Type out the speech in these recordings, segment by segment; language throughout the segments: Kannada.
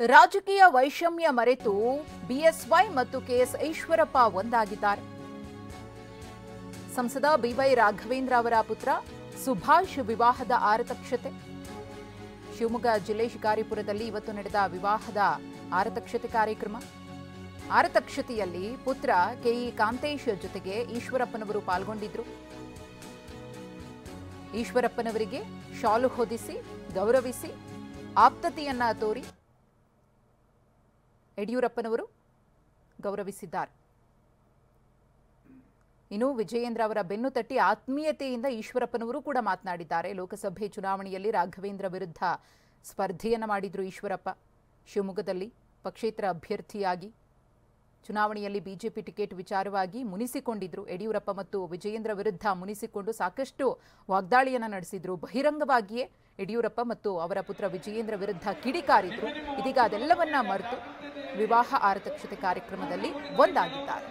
ರಾಜಕೀಯ ವೈಷಮ್ಯ ಮರೆತು ಬಿಎಸ್ವೈ ಮತ್ತು ಕೆಎಸ್ ಈಶ್ವರಪ್ಪ ಒಂದಾಗಿದ್ದಾರೆ. ಸಂಸದ ಬಿವೈ ರಾಘವೇಂದ್ರ ಅವರ ಪುತ್ರ ಸುಭಾಷ್ ವಿವಾಹದ ಆರತಕ್ಷತೆ. ಶಿವಮೊಗ್ಗ ಜಿಲ್ಲೆ ಶಿಕಾರಿಪುರದಲ್ಲಿ ಇವತ್ತು ನಡೆದ ವಿವಾಹದ ಆರತಕ್ಷತೆ ಕಾರ್ಯಕ್ರಮ. ಆರತಕ್ಷತೆಯಲ್ಲಿ ಪುತ್ರ ಕೆಇ ಕಾಂತೇಶ್ ಜೊತೆಗೆ ಈಶ್ವರಪ್ಪನವರು ಪಾಲ್ಗೊಂಡಿದ್ರು. ಈಶ್ವರಪ್ಪನವರಿಗೆ ಶಾಲು ಹೊದಿಸಿ ಗೌರವಿಸಿ ಆಪ್ತತೆಯನ್ನ ತೋರಿ ಯಡಿಯೂರಪ್ಪನವರು ಗೌರವಿಸಿದ್ದಾರೆ. ಇನ್ನು ವಿಜಯೇಂದ್ರ ಅವರ ಬೆನ್ನು ತಟ್ಟಿ ಆತ್ಮೀಯತೆಯಿಂದ ಈಶ್ವರಪ್ಪನವರು ಕೂಡ ಮಾತನಾಡಿದ್ದಾರೆ. ಲೋಕಸಭೆ ಚುನಾವಣೆಯಲ್ಲಿ ರಾಘವೇಂದ್ರ ವಿರುದ್ಧ ಸ್ಪರ್ಧೆಯನ್ನ ಮಾಡಿದ್ರು ಈಶ್ವರಪ್ಪ. ಶಿವಮೊಗ್ಗದಲ್ಲಿ ಪಕ್ಷೇತರ ಅಭ್ಯರ್ಥಿಯಾಗಿ ಚುನಾವಣೆಯಲ್ಲಿ ಬಿಜೆಪಿ ಟಿಕೆಟ್ ವಿಚಾರವಾಗಿ ಮುನಿಸಿಕೊಂಡಿದ್ರು. ಯಡಿಯೂರಪ್ಪ ಮತ್ತು ವಿಜಯೇಂದ್ರ ವಿರುದ್ಧ ಮುನಿಸಿಕೊಂಡು ಸಾಕಷ್ಟು ವಾಗ್ದಾಳಿಯನ್ನ ನಡೆಸಿದ್ರು. ಬಹಿರಂಗವಾಗಿಯೇ ಯಡಿಯೂರಪ್ಪ ಮತ್ತು ಅವರ ಪುತ್ರ ವಿಜಯೇಂದ್ರ ವಿರುದ್ಧ ಕಿಡಿಕಾರಿದ್ರು. ಇದೀಗ ಅದೆಲ್ಲವನ್ನ ಮರೆತು ವಿವಾಹ ಆರತಕ್ಷತೆ ಕಾರ್ಯಕ್ರಮದಲ್ಲಿ ಒಂದಾಗಿದ್ದಾರೆ.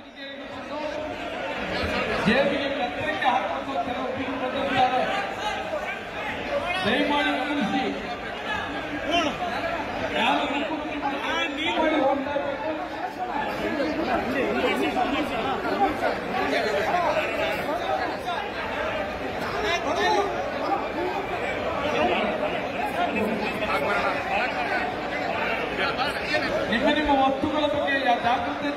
ನಿಮ್ಮ ವಸ್ತುಗಳ ಬಗ್ಗೆ ಜಾಗೃತಿ